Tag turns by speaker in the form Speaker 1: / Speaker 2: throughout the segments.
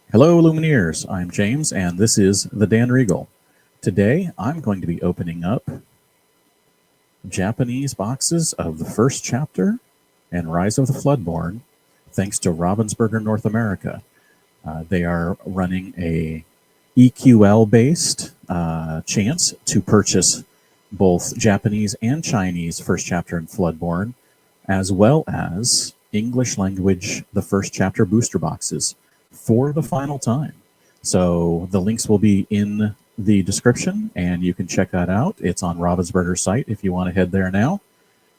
Speaker 1: Hello, Lumineers. I'm James, and this is the Dan Regal. Today, I'm going to be opening up Japanese boxes of the first chapter and Rise of the Floodborn, thanks to Ravensburger North America. They are running a EQL-based chance to purchase both Japanese and Chinese first chapter and Floodborn, as well as English language the first chapter booster boxes for the final time. So the links will be in the description, and you can check that out. It's on Ravensburger's site if you want to head there now.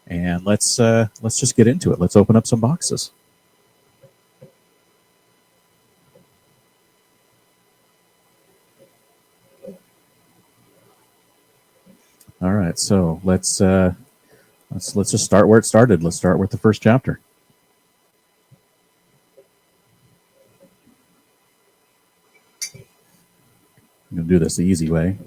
Speaker 1: And let's just get into it. Let's open up some boxes. All right, so let's just start where it started. Let's start with the first chapter. I'm going to do this the easy way.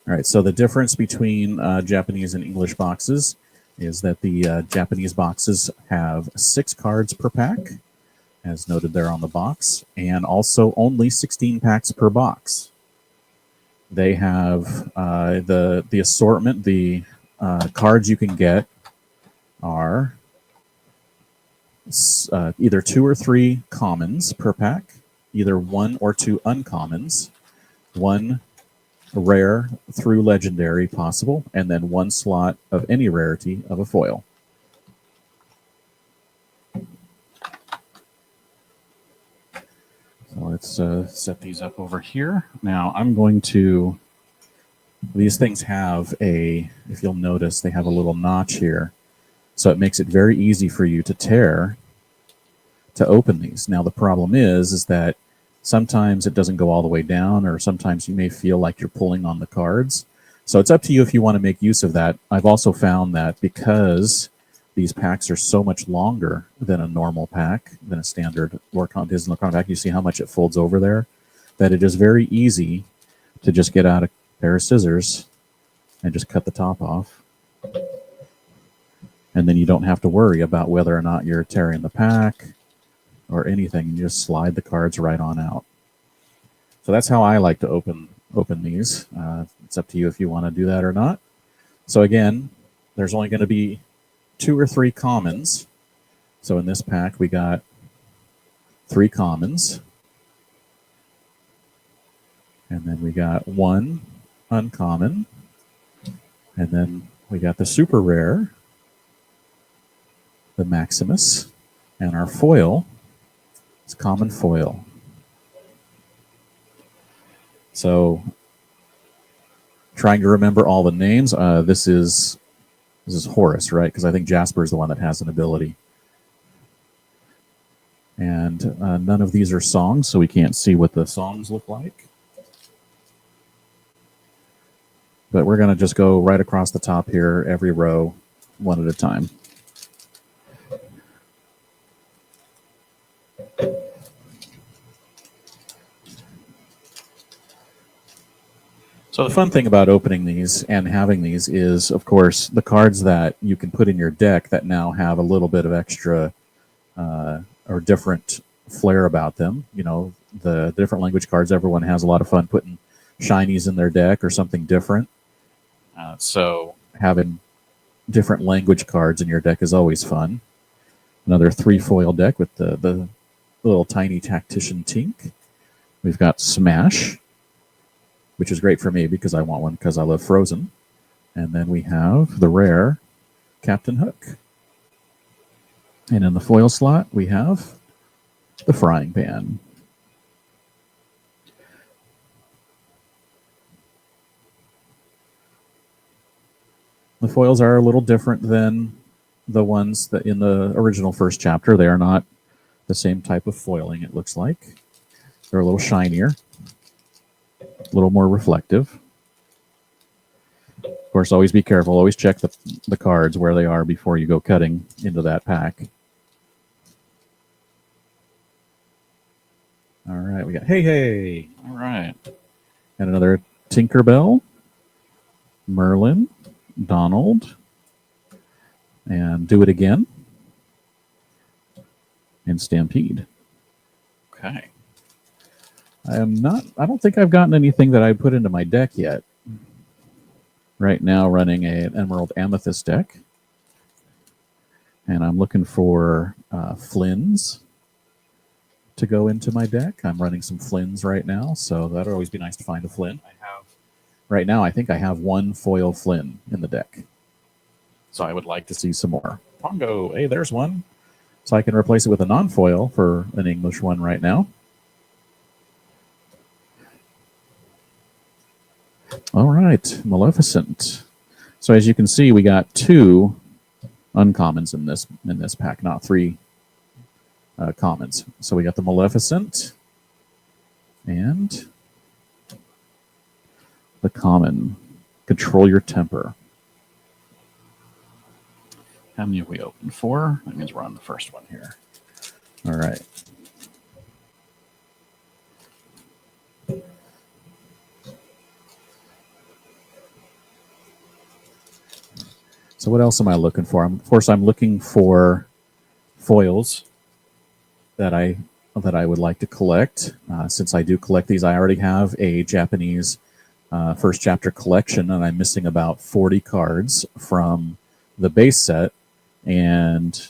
Speaker 1: All right, so the difference between Japanese and English boxes is that the Japanese boxes have 6 cards per pack, as noted there on the box, and also only 16 packs per box. They have the assortment, the cards you can get are either 2 or 3 commons per pack, either 1 or 2 uncommons, 1 rare through legendary possible, and then 1 slot of any rarity of a foil. So let's set these up over here. Now I'm going to, these things have if you'll notice, they have a little notch here. So it makes it very easy for you to tear to open these. Now the problem is that sometimes it doesn't go all the way down, or sometimes you may feel like you're pulling on the cards. So it's up to you if you want to make use of that. I've also found that because these packs are so much longer than a normal pack, than a standard Lorcana pack, you see how much it folds over there, that it is very easy to just get out a pair of scissors and just cut the top off. And then you don't have to worry about whether or not you're tearing the pack or anything. You just slide the cards right on out. So that's how I like to open these. It's up to you if you want to do that or not. So again, there's only going to be 2 or 3 commons. So in this pack, we got 3 commons. And then we got 1 uncommon. And then we got the super rare, the Maximus, and our foil is common foil. So trying to remember all the names. This is Horus, right? Because I think Jasper is the one that has an ability. And none of these are songs, so we can't see what the songs look like. But we're going to just go right across the top here, every row, one at a time. So the fun thing about opening these and having these is, of course, the cards that you can put in your deck that now have a little bit of extra or different flair about them. You know, the different language cards, everyone has a lot of fun putting shinies in their deck or something different. So having different language cards in your deck is always fun. Another 3 foil deck with the little tiny tactician Tink. We've got Smash, which is great for me because I want one because I love Frozen. And then we have the rare Captain Hook. And in the foil slot, we have the Frying Pan. The foils are a little different than the ones that in the original first chapter. They are not the same type of foiling, it looks like. They're a little shinier, a little more reflective. Of course, always be careful. Always check the cards where they are before you go cutting into that pack. All right, we got Hey Hey. All right. And another Tinkerbell. Merlin, Donald, and Do It Again, and Stampede. Okay. I don't think I've gotten anything that I put into my deck yet. Right now running an Emerald Amethyst deck. And I'm looking for Flynn's to go into my deck. I'm running some Flynn's right now, so that would always be nice to find a Flynn. Right now, I think I have one foil Flynn in the deck. So I would like to see some more. Pongo, hey, there's one. So I can replace it with a non-foil for an English one right now. All right, Maleficent. So as you can see, we got 2 uncommons in this pack, not 3 commons. So we got the Maleficent and the common, Control Your Temper. How many have we opened? 4? That means we're on the first one here. All right. So what else am I looking for? Of course, I'm looking for foils that I would like to collect. Since I do collect these, I already have a Japanese first chapter collection, and I'm missing about 40 cards from the base set, and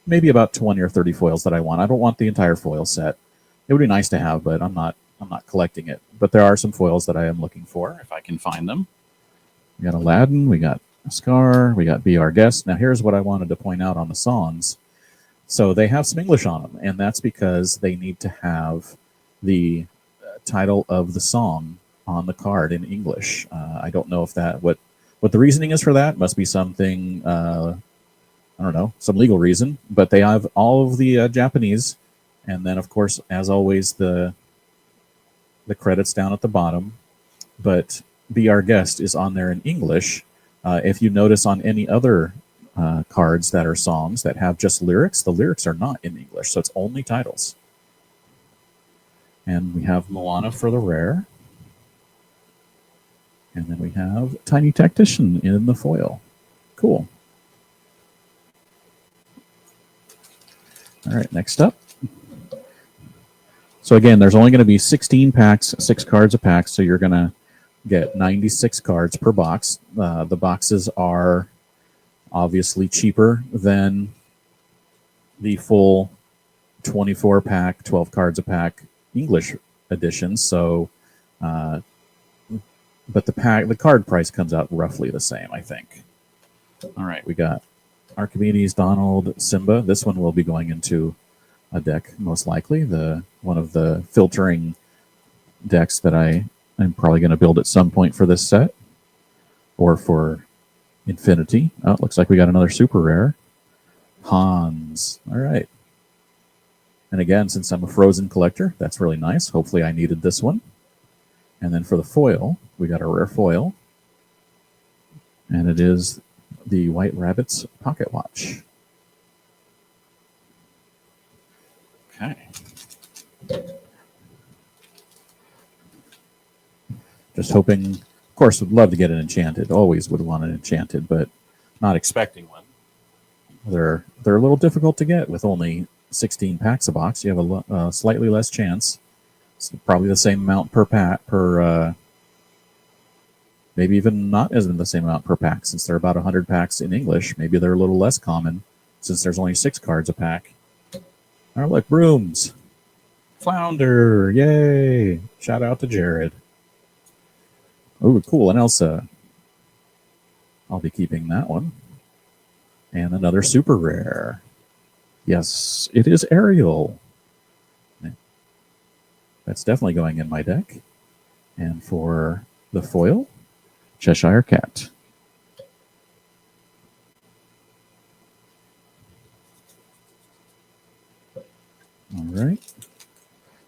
Speaker 1: maybe about 20 or 30 foils that I want. I don't want the entire foil set. It would be nice to have, but I'm not collecting it. But there are some foils that I am looking for if I can find them. We got Aladdin, we got Scar, we got Be Our Guest. Now here's what I wanted to point out on the songs. So they have some English on them, and that's because they need to have the title of the song on the card in English. I don't know if what the reasoning is for that. Must be something, I don't know, some legal reason. But they have all of the Japanese, and then of course, as always, the credits down at the bottom. But Be Our Guest is on there in English. If you notice on any other cards that are songs that have just lyrics, the lyrics are not in English, so it's only titles. And we have Moana for the rare. And then we have Tiny Tactician in the foil. Cool. All right, next up. So again, there's only going to be 16 packs, 6 cards a pack, so you're going to get 96 cards per box. The boxes are obviously cheaper than the full 24 pack, 12 cards a pack English edition. So, but the card price comes out roughly the same, I think. All right, we got Archimedes, Donald, Simba. This one will be going into a deck, most likely. One of the filtering decks that I'm probably going to build at some point for this set, or for Infinity. Oh, it looks like we got another super rare. Hans. All right. And again, since I'm a Frozen collector, that's really nice. Hopefully I needed this one. And then for the foil, we got a rare foil. And it is the White Rabbit's Pocket Watch. Okay. Just hoping, of course, would love to get an enchanted. Always would want an enchanted, but not expecting one. They're a little difficult to get with only 16 packs a box. You have a slightly less chance. It's probably the same amount per pack, maybe even not as in the same amount per pack, since there are about 100 packs in English. Maybe they're a little less common since there's only 6 cards a pack. All right, look, brooms. Flounder, yay! Shout out to Jared. Oh, cool, and Elsa. I'll be keeping that one. And another super rare. Yes, it is Ariel. That's definitely going in my deck. And for the foil, Cheshire Cat. All right.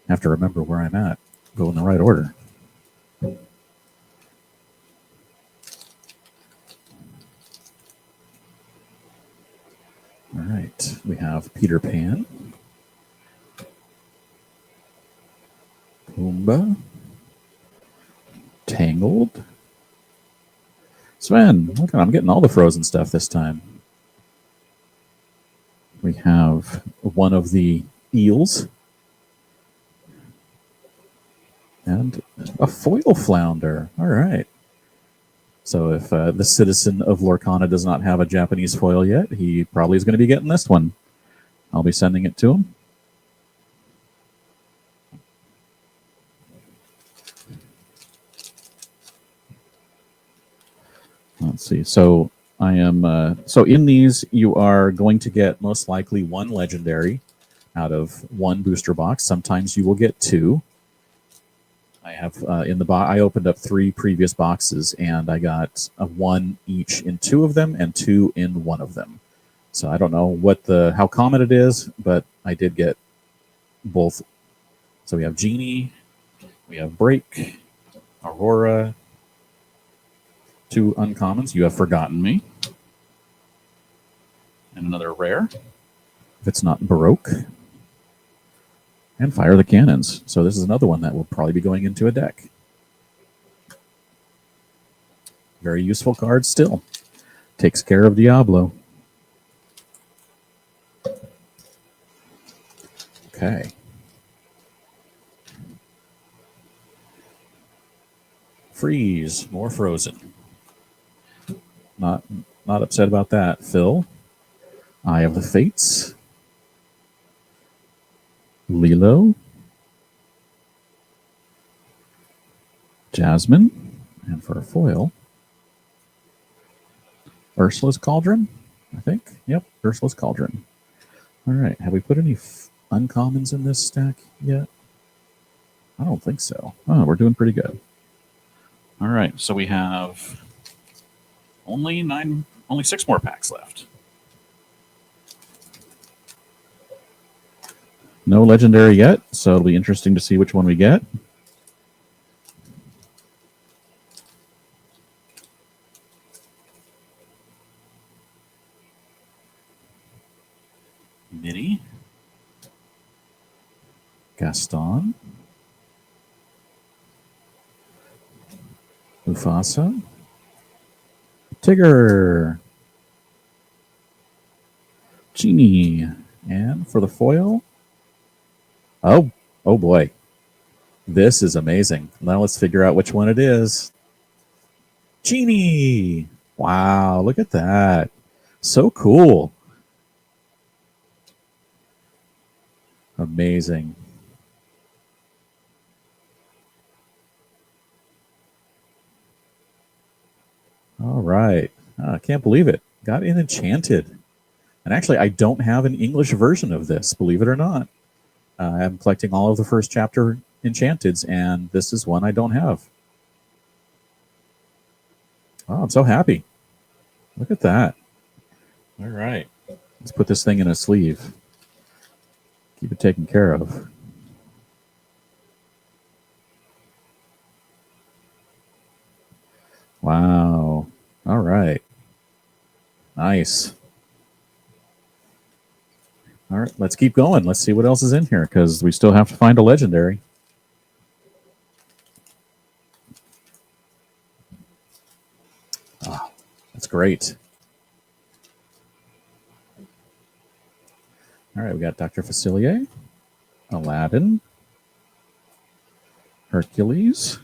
Speaker 1: Have to remember where I'm at. Go in the right order. All right. We have Peter Pan, Pumbaa, Tangled, Sven, look, I'm getting all the frozen stuff this time. We have one of the eels and a foil flounder. All right. So if the citizen of Lorcana does not have a Japanese foil yet, he probably is going to be getting this one. I'll be sending it to him. Let's see. So I am. So in these, you are going to get most likely one legendary out of one booster box. Sometimes you will get two. I have in the box. I opened up 3 previous boxes, and I got one each in 2 of them, and 2 in 1 of them. So I don't know how common it is, but I did get both. So we have Genie, we have Break, Aurora, 2 uncommons. You Have Forgotten Me, and another rare, if it's not Baroque, and Fire the Cannons. So this is another one that will probably be going into a deck. Very useful card still. Takes care of Diablo. Okay. Freeze. More frozen. Not upset about that. Phil. Eye of the Fates. Lilo. Jasmine. And for a foil, Ursula's Cauldron, I think. Yep, Ursula's Cauldron. All right. Have we put any uncommons in this stack yet? I don't think so. Oh, we're doing pretty good. All right. So we have only 6 more packs left. No legendary yet, so it'll be interesting to see which one we get. Minnie. Gaston. Mufasa. Tigger. Genie. And for the foil, oh boy. This is amazing. Now let's figure out which one it is. Genie. Wow, look at that. So cool. Amazing. All right. I can't believe it. Got an Enchanted. And actually, I don't have an English version of this, believe it or not. I'm collecting all of the first chapter Enchanteds, and this is one I don't have. Oh, I'm so happy. Look at that. All right. Let's put this thing in a sleeve. Keep it taken care of. Wow. All right. Nice. All right, let's keep going. Let's see what else is in here, because we still have to find a legendary. Oh, that's great. All right, we got Dr. Facilier, Aladdin, Hercules,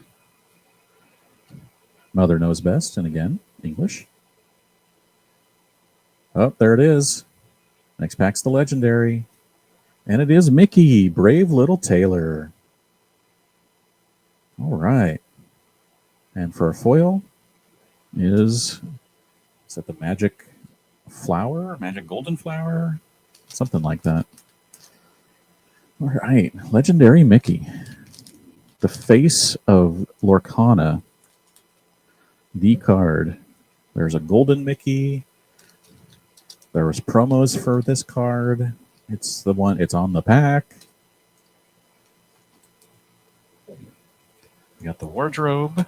Speaker 1: Mother Knows Best, and again, English. Oh, there it is. Next pack's the legendary. And it is Mickey, Brave Little Tailor. All right. And for a foil is that the Magic Flower? Magic Golden Flower? Something like that. All right. Legendary Mickey. The face of Lorcana. The card. There's a golden Mickey. There was promos for this card. It's the one. It's on the pack. We got the wardrobe.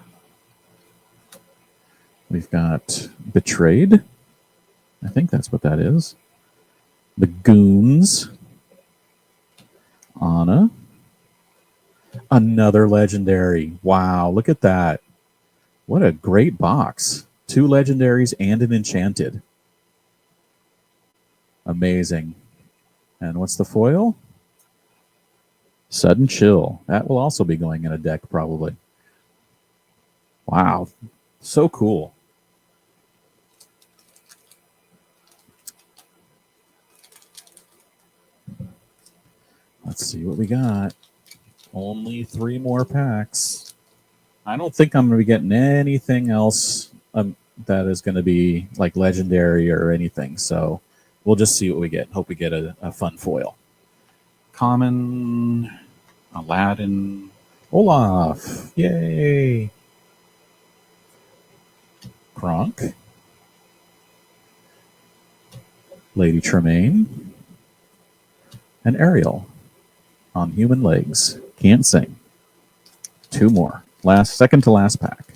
Speaker 1: We've got Betrayed. I think that's what that is. The Goons. Anna. Another legendary. Wow, look at that. What a great box. 2 legendaries and an enchanted. Amazing. And what's the foil? Sudden Chill. That will also be going in a deck, probably. Wow. So cool. Let's see what we got. Only 3 more packs. I don't think I'm going to be getting anything else that is going to be like legendary or anything. So we'll just see what we get. Hope we get a fun foil. Common, Aladdin, Olaf. Yay. Kronk. Lady Tremaine. And Ariel on human legs. Can't sing. 2 more. Second to last pack.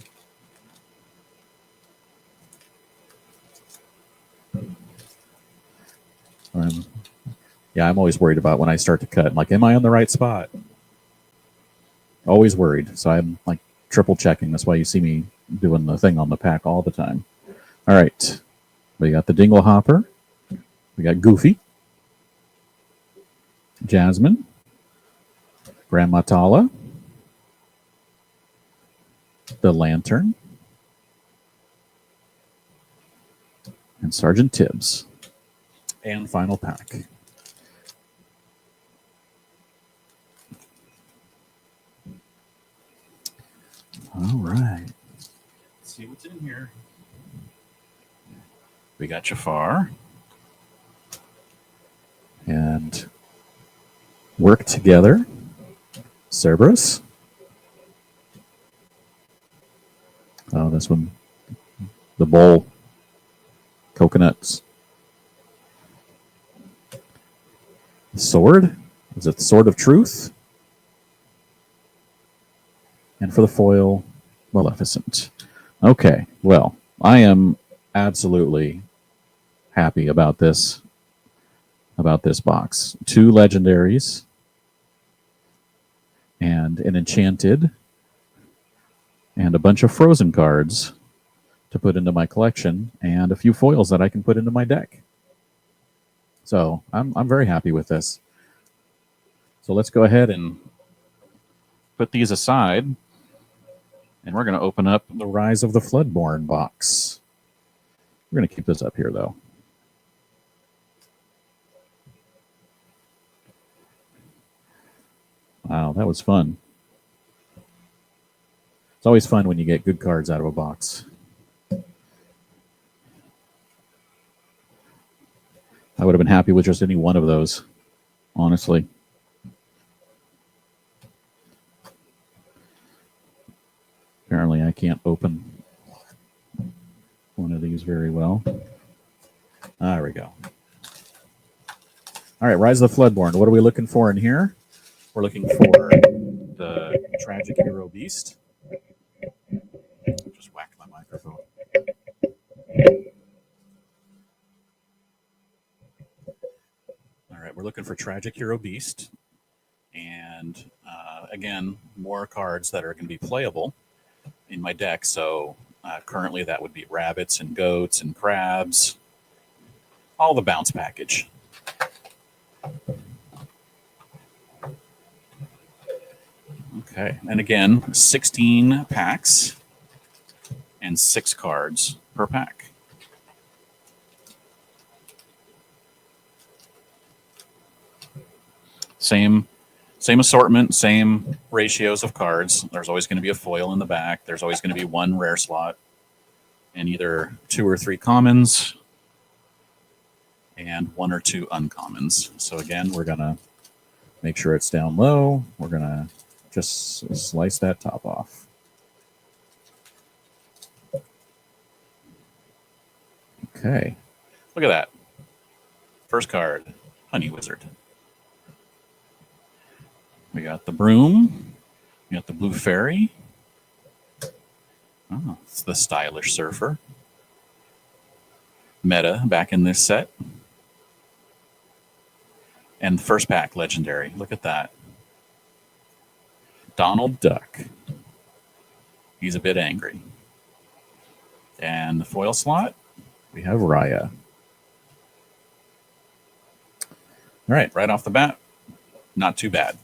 Speaker 1: I'm always worried about when I start to cut. I'm like, am I on the right spot? Always worried. So I'm like triple checking. That's why you see me doing the thing on the pack all the time. All right. We got the Dingle Hopper. We got Goofy. Jasmine. Grandma Tala. The Lantern. And Sergeant Tibbs. And final pack. All right. Let's see what's in here. We got Jafar. And Work Together. Cerberus. Oh, this one. The bowl. Coconuts. Sword. Is it the Sword of Truth? And for the foil, Maleficent. Okay, well, I am absolutely happy about this box. 2 legendaries and an enchanted and a bunch of frozen cards to put into my collection and a few foils that I can put into my deck. So I'm very happy with this. So let's go ahead and put these aside. And we're going to open up the Rise of the Floodborn box. We're going to keep this up here, though. Wow, that was fun. It's always fun when you get good cards out of a box. I would have been happy with just any one of those, honestly. Apparently, I can't open one of these very well. There we go. All right, Rise of the Floodborn. What are we looking for in here? We're looking for the Tragic Hero Beast. Just whack my microphone. All right, we're looking for Tragic Hero Beast. And again, more cards that are going to be playable in my deck. So currently that would be rabbits and goats and crabs. All the bounce package. Okay, and again, 16 packs and 6 cards per pack. Same assortment, same ratios of cards. There's always going to be a foil in the back. There's always going to be 1 rare slot and either 2 or 3 commons and 1 or 2 uncommons. So again, we're going to make sure it's down low. We're going to just slice that top off. Okay. Look at that. First card, Honey Wizard. We got the Broom. We got the Blue Fairy. Oh, it's the Stylish Surfer. Meta back in this set. And the first pack, Legendary. Look at that. Donald Duck. He's a bit angry. And the foil slot, we have Raya. All right off the bat, not too bad.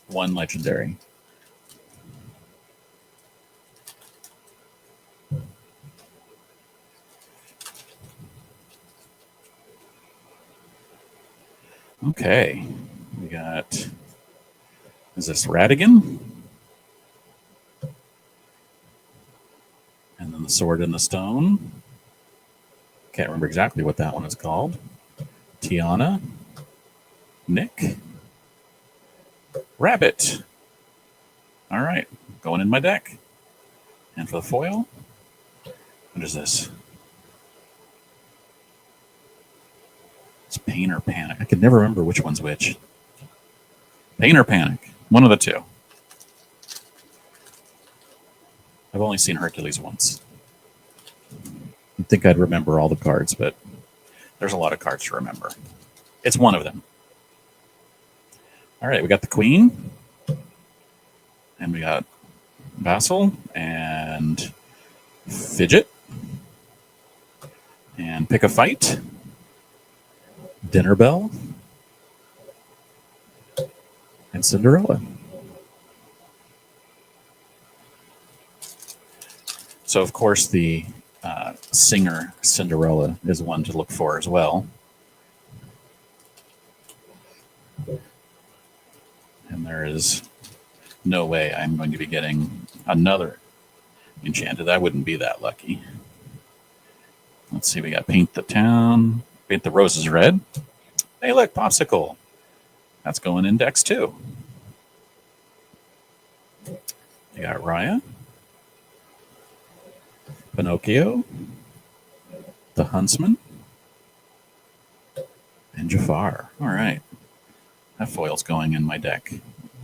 Speaker 1: One legendary. Okay, we got, is this Radigan? And then the Sword in the Stone. Can't remember exactly what that one is called. Tiana. Nick. Rabbit. All right, going in my deck. And for the foil, what is this? It's Pain or Panic. I can never remember which one's which. Pain or Panic. One of the two. I've only seen Hercules once. You'd think I'd remember all the cards, but there's a lot of cards to remember. It's one of them. All right, we got the Queen. And we got Vassal and Fidget. And Pick a Fight. Dinner Bell. And Cinderella. So, of course, the singer Cinderella is one to look for as well. And there is no way I'm going to be getting another Enchanted. I wouldn't be that lucky. Let's see, we got Paint the Town, Paint the Roses Red. Hey, look, Popsicle. That's going in decks too. You got Raya, Pinocchio, the Huntsman, and Jafar. All right. That foil's going in my deck.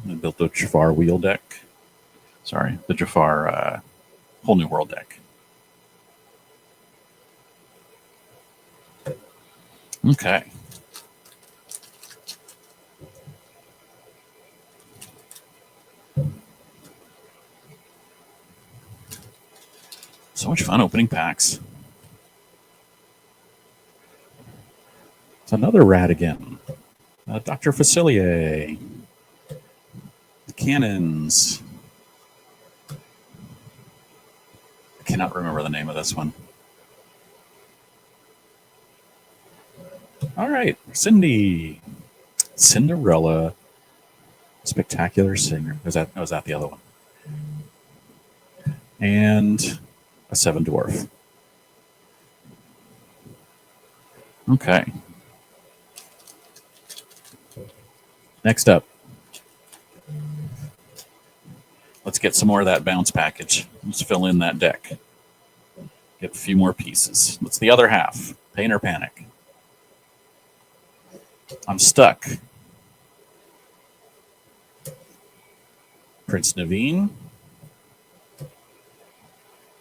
Speaker 1: I built the Jafar wheel deck. Sorry, the Jafar Whole New World deck. Okay. So much fun opening packs. It's another Radigan. Dr. Facilier. The Cannons. I cannot remember the name of this one. All right, Cindy. Cinderella. Spectacular Singer. Was that the other one? And a 7 Dwarf. Okay. Next up. Let's get some more of that bounce package. Let's fill in that deck. Get a few more pieces. What's the other half? Pain or Panic? I'm stuck. Prince Naveen.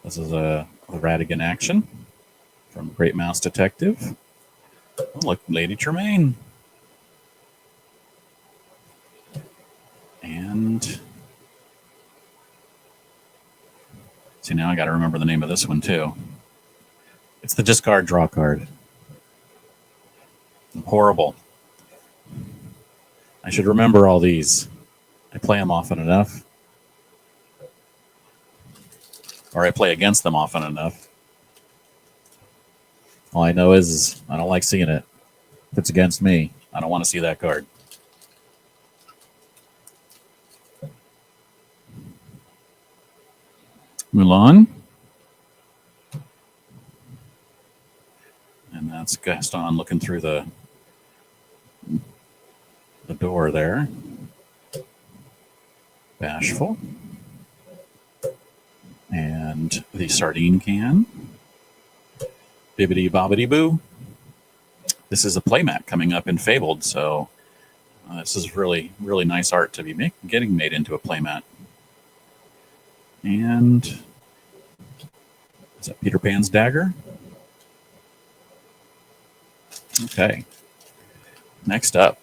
Speaker 1: This is a Radigan action from Great Mouse Detective. Oh, look, Lady Tremaine. And see, now I got to remember the name of this one too. It's the discard draw card. Horrible. I should remember all these. I play them often enough. Or I play against them often enough. All I know is I don't like seeing it. If it's against me, I don't want to see that card. Mulan. And that's Gaston looking through the door there. Bashful. And the Sardine Can. Bibbidi Bobbidi Boo. This is a playmat coming up in Fabled, so this is really, really nice art to be getting made into a playmat. And is that Peter Pan's dagger? Okay. Next up.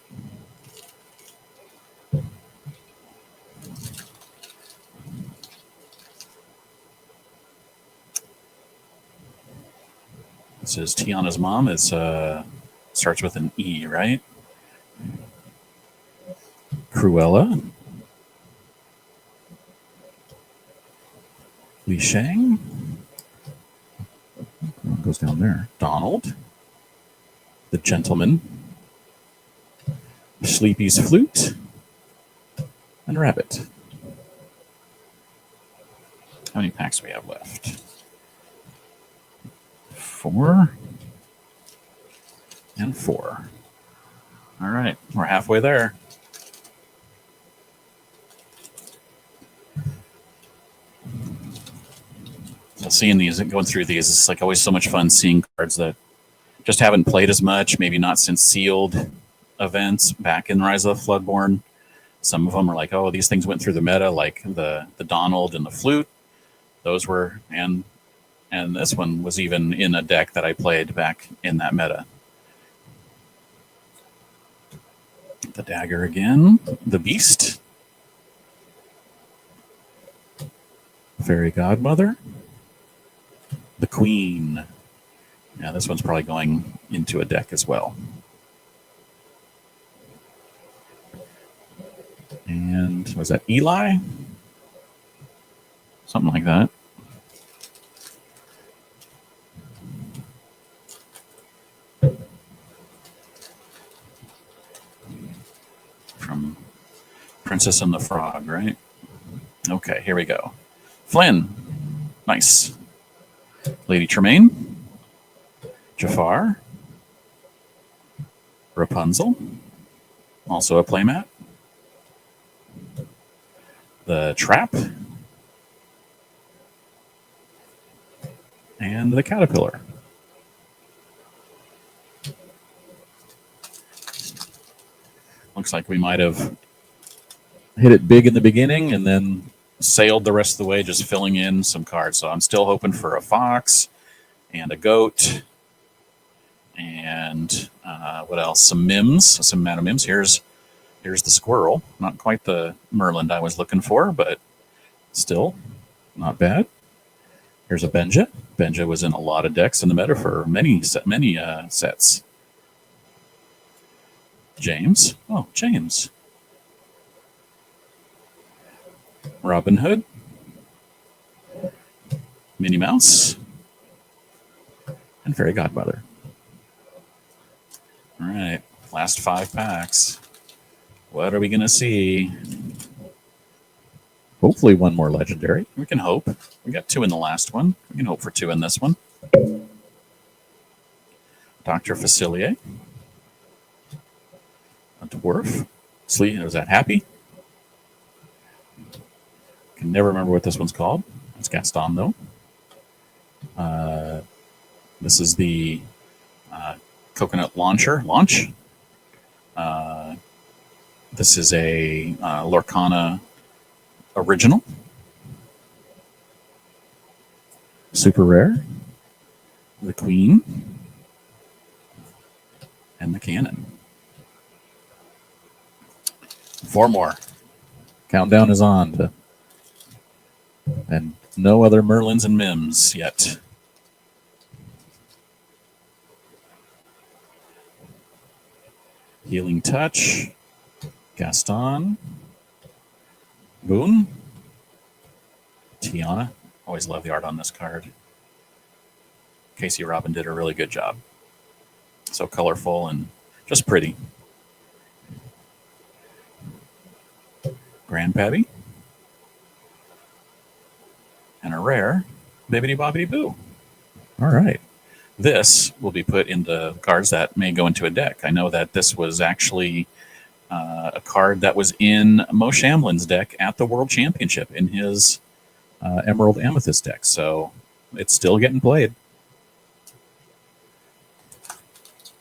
Speaker 1: This is Tiana's mom. It starts with an E, right? Cruella. Li Shang. Goes down there. Donald. The Gentleman. Sleepy's Flute. And Rabbit. How many packs do we have left? 4 and 4. All right, we're halfway there. So seeing these, going through these, it's like always so much fun seeing cards that just haven't played as much, maybe not since sealed events back in Rise of the Floodborn. Some of them are like, oh, these things went through the meta, like the Donald and the Flute. Those were, and this one was even in a deck that I played back in that meta. The Dagger again. The Beast. Fairy Godmother. The Queen. Yeah, this one's probably going into a deck as well. And was that Eli? Something like that. From Princess and the Frog, right? Okay, here we go. Flynn. Nice. Lady Tremaine. Jafar. Rapunzel. Also a playmat. The Trap. And the Caterpillar. Looks like we might have hit it big in the beginning and then sailed the rest of the way, just filling in some cards. So I'm still hoping for a fox and a goat and what else? Some Mims, some Madam Mims. Here's the squirrel. Not quite the Merlin I was looking for, but still not bad. Here's a Benja. Benja was in a lot of decks in the meta for many sets. James. Oh, James. Robin Hood. Minnie Mouse. And Fairy Godmother. All right, last 5 packs. What are we going to see? Hopefully one more legendary. We can hope. We got 2 in the last one. We can hope for 2 in this one. Dr. Facilier. A dwarf. Was that Happy? Can never remember what this one's called. It's Gaston, though. This is the coconut launch. This is a Lorcana original. Super rare. The Queen. And the Cannon. 4 more. Countdown is on. And no other Merlins and Mims yet. Healing Touch. Gaston. Boone. Tiana. Always love the art on this card. Casey Robin did a really good job. So colorful and just pretty. Grandpappy. And a rare Bibbidi Bobbidi Boo. All right. This will be put into cards that may go into a deck. I know that this was actually a card that was in Mo Shamblin's deck at the World Championship in his Emerald Amethyst deck. So it's still getting played.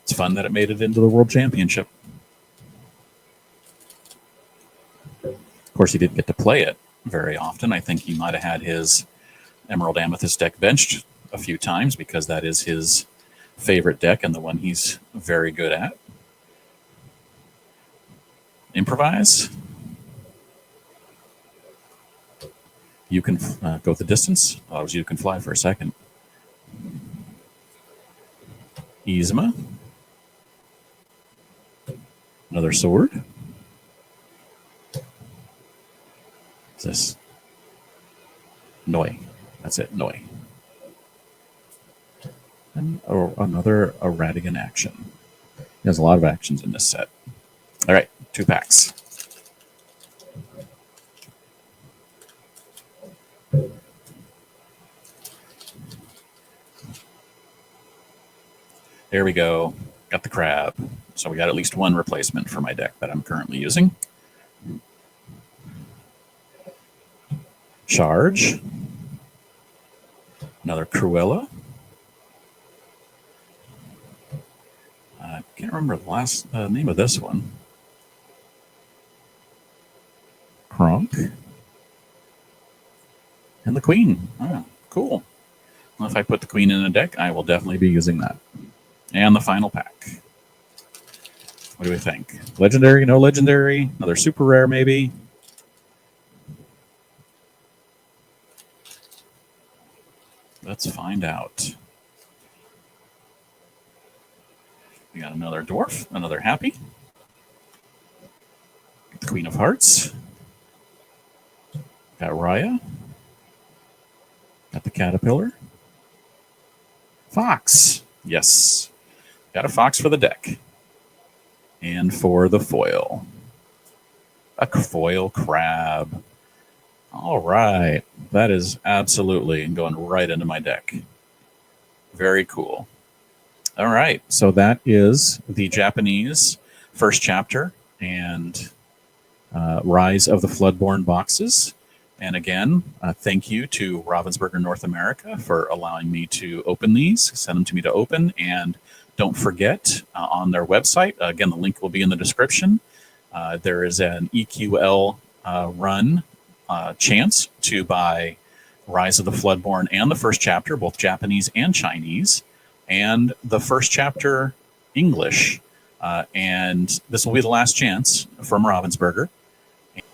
Speaker 1: It's fun that it made it into the World Championship. Of course, he didn't get to play it very often. I think he might have had his Emerald Amethyst deck benched a few times because that is his favorite deck and the one he's very good at. Improvise. You can go the distance. Oh, it was You Can Fly for a second. Yzma. Another sword. What's this? Noi. That's it, Noi. And another Radigan action. There's a lot of actions in this set. All right, 2 packs. There we go. Got the crab. So we got at least 1 replacement for my deck that I'm currently using. Charge. Another Cruella. I can't remember the last name of this one. Kronk. And the Queen. Oh, cool. Well, if I put the Queen in a deck, I will definitely be using that. And the final pack. What do we think? Legendary, no legendary? Another super rare, maybe? Let's find out. We got another dwarf, another happy. The Queen of Hearts. Got Raya. Got the Caterpillar. Fox. Yes. Got a fox for the deck. And for the foil. A foil crab. All right. That is absolutely going right into my deck. Very cool. All right. So that is the Japanese first chapter and Rise of the Floodborn boxes. And again, thank you to Ravensburger North America for allowing me to open these, send them to me to open. And don't forget on their website, again, the link will be in the description. There is an EQL run chance to buy Rise of the Floodborn and the first chapter, both Japanese and Chinese, and the first chapter English. And this will be the last chance from Ravensburger.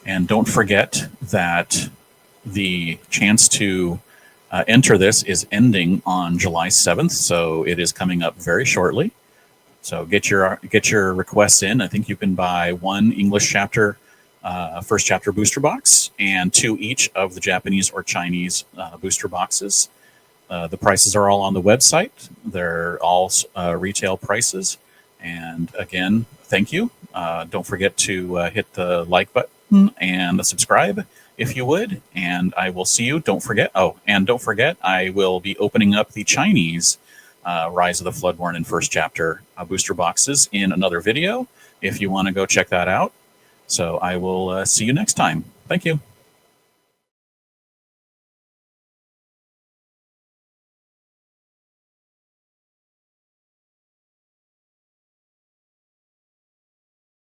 Speaker 1: And don't forget that the chance to enter this is ending on July 7th, so it is coming up very shortly. So get your requests in. I think you can buy 1 English chapter, first chapter booster box, and 2 each of the Japanese or Chinese booster boxes. The prices are all on the website. They're all retail prices. And again, thank you. Don't forget to hit the like button and the subscribe if you would, and I will see you. Don't forget, I will be opening up the Chinese Rise of the Floodborn and first chapter booster boxes in another video if you want to go check that out. So I will see you next time. Thank you.